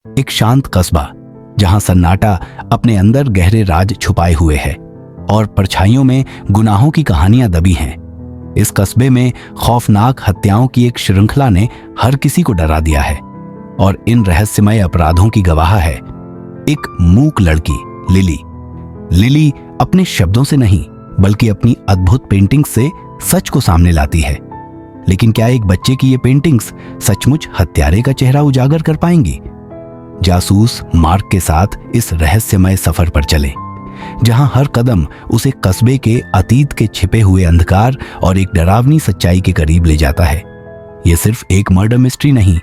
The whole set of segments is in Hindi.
एक शांत कस्बा जहां सन्नाटा अपने अंदर गहरे राज छुपाए हुए है और परछाइयों में गुनाहों की कहानियां दबी हैं। इस कस्बे में खौफनाक हत्याओं की एक श्रृंखला ने हर किसी को डरा दिया है और इन रहस्यमय अपराधों की गवाह है एक मूक लड़की लिली। लिली अपने शब्दों से नहीं बल्कि अपनी अद्भुत पेंटिंग्स से सच को सामने लाती है। लेकिन क्या एक बच्चे की ये पेंटिंग्स सचमुच हत्यारे का चेहरा उजागर कर पाएंगी? जासूस मार्क के साथ इस रहस्यमय सफर पर चले, जहां हर कदम उसे कस्बे के अतीत के छिपे हुए अंधकार और एक डरावनी सच्चाई के करीब ले जाता है। यह सिर्फ एक मर्डर मिस्ट्री नहीं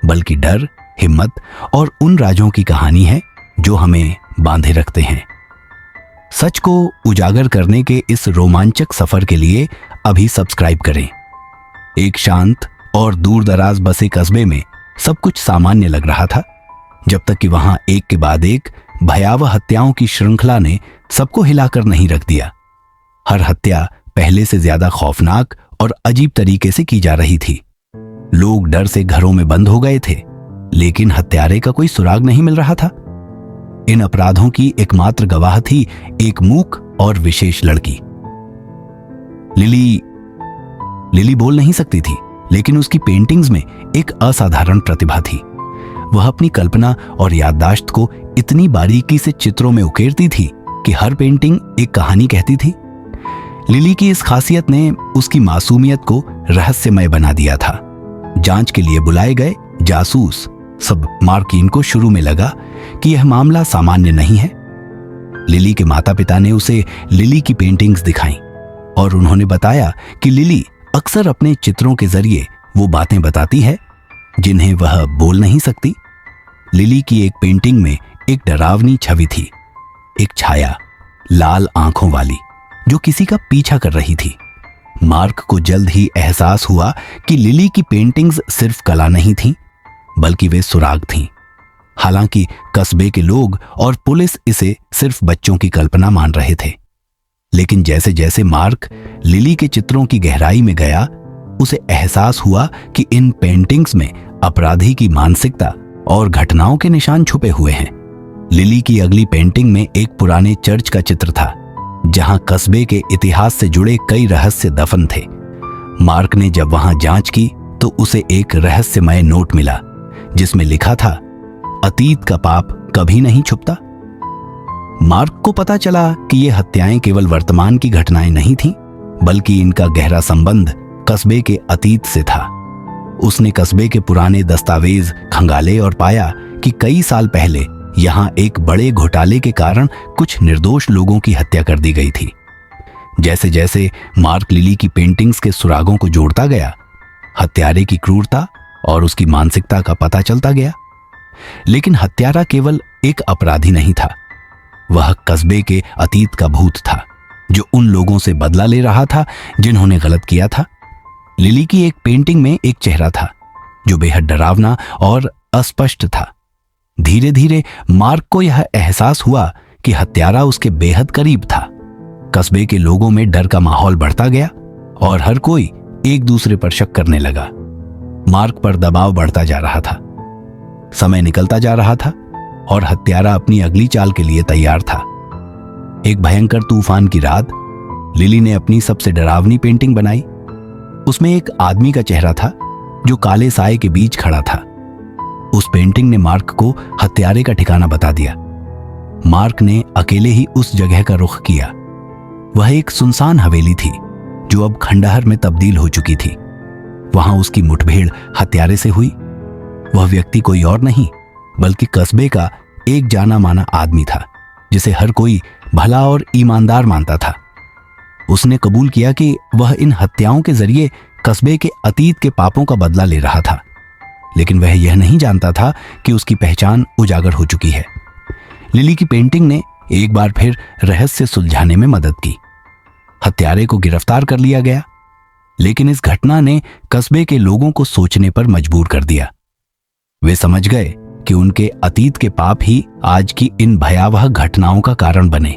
बल्कि डर, हिम्मत और उन राजों की कहानी है जो हमें बांधे रखते हैं। सच को उजागर करने के इस रोमांचक सफर के लिए अभी सब्सक्राइब करें। एक शांत और दूर दराज बसे कस्बे में सब कुछ सामान्य लग रहा था, जब तक कि वहां एक के बाद एक भयावह हत्याओं की श्रृंखला ने सबको हिलाकर नहीं रख दिया। हर हत्या पहले से ज्यादा खौफनाक और अजीब तरीके से की जा रही थी। लोग डर से घरों में बंद हो गए थे, लेकिन हत्यारे का कोई सुराग नहीं मिल रहा था। इन अपराधों की एकमात्र गवाह थी एक मूक और विशेष लड़की। लिली बोल नहीं सकती थी, लेकिन उसकी पेंटिंग्स में एक असाधारण प्रतिभा थी। वह अपनी कल्पना और याददाश्त को इतनी बारीकी से चित्रों में उकेरती थी कि हर पेंटिंग एक कहानी कहती थी। लिली की इस खासियत ने उसकी मासूमियत को रहस्यमय बना दिया था। जांच के लिए बुलाए गए जासूस सब मार्किन को शुरू में लगा कि यह मामला सामान्य नहीं है। लिली के माता पिता ने उसे लिली की पेंटिंग्स दिखाईं और उन्होंने बताया कि लिली अक्सर अपने चित्रों के जरिए वो बातें बताती है जिन्हें वह बोल नहीं सकती। लिली की एक पेंटिंग में एक डरावनी छवि थी, एक छाया लाल आंखों वाली जो किसी का पीछा कर रही थी। मार्क को जल्द ही एहसास हुआ कि लिली की पेंटिंग्स सिर्फ कला नहीं थीं, बल्कि वे सुराग थीं। हालांकि कस्बे के लोग और पुलिस इसे सिर्फ बच्चों की कल्पना मान रहे थे, लेकिन जैसे जैसे मार्क लिली के चित्रों की गहराई में गया, उसे एहसास हुआ कि इन पेंटिंग्स में अपराधी की मानसिकता और घटनाओं के निशान छुपे हुए हैं। लिली की अगली पेंटिंग में एक पुराने चर्च का चित्र था, जहां कस्बे के इतिहास से जुड़े कई रहस्य दफन थे। मार्क ने जब वहां जांच की तो उसे एक रहस्यमय नोट मिला, जिसमें लिखा था, अतीत का पाप कभी नहीं छुपता। मार्क को पता चला कि ये हत्याएं केवल वर्तमान की घटनाएं नहीं थीं, बल्कि इनका गहरा संबंध कस्बे के अतीत से था। उसने कस्बे के पुराने दस्तावेज खंगाले और पाया कि कई साल पहले यहां एक बड़े घोटाले के कारण कुछ निर्दोष लोगों की हत्या कर दी गई थी। जैसे जैसे मार्क लिली की पेंटिंग्स के सुरागों को जोड़ता गया, हत्यारे की क्रूरता और उसकी मानसिकता का पता चलता गया। लेकिन हत्यारा केवल एक अपराधी नहीं था, वह कस्बे के अतीत का भूत था, जो उन लोगों से बदला ले रहा था जिन्होंने गलत किया था। लिली की एक पेंटिंग में एक चेहरा था जो बेहद डरावना और अस्पष्ट था। धीरे धीरे मार्क को यह एहसास हुआ कि हत्यारा उसके बेहद करीब था। कस्बे के लोगों में डर का माहौल बढ़ता गया और हर कोई एक दूसरे पर शक करने लगा। मार्क पर दबाव बढ़ता जा रहा था, समय निकलता जा रहा था और हत्यारा अपनी अगली चाल के लिए तैयार था। एक भयंकर तूफान की रात लिली ने अपनी सबसे डरावनी पेंटिंग बनाई। उसमें एक आदमी का चेहरा था जो काले साए के बीच खड़ा था। उस पेंटिंग ने मार्क को हत्यारे का ठिकाना बता दिया। मार्क ने अकेले ही उस जगह का रुख किया। वह एक सुनसान हवेली थी जो अब खंडहर में तब्दील हो चुकी थी। वहां उसकी मुठभेड़ हत्यारे से हुई। वह व्यक्ति कोई और नहीं बल्कि कस्बे का एक जाना माना आदमी था, जिसे हर कोई भला और ईमानदार मानता था। उसने कबूल किया कि वह इन हत्याओं के जरिए कस्बे के अतीत के पापों का बदला ले रहा था, लेकिन वह यह नहीं जानता था कि उसकी पहचान उजागर हो चुकी है। लिली की पेंटिंग ने एक बार फिर रहस्य सुलझाने में मदद की। हत्यारे को गिरफ्तार कर लिया गया, लेकिन इस घटना ने कस्बे के लोगों को सोचने पर मजबूर कर दिया। वे समझ गए कि उनके अतीत के पाप ही आज की इन भयावह घटनाओं का कारण बने।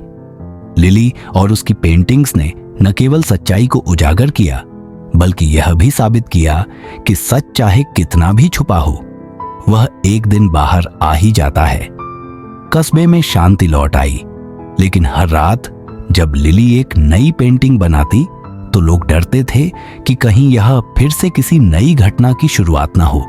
लिली और उसकी पेंटिंग्स ने न केवल सच्चाई को उजागर किया, बल्कि यह भी साबित किया कि सच चाहे कितना भी छुपा हो, वह एक दिन बाहर आ ही जाता है। कस्बे में शांति लौट आई, लेकिन हर रात जब लिली एक नई पेंटिंग बनाती तो लोग डरते थे कि कहीं यह फिर से किसी नई घटना की शुरुआत ना हो।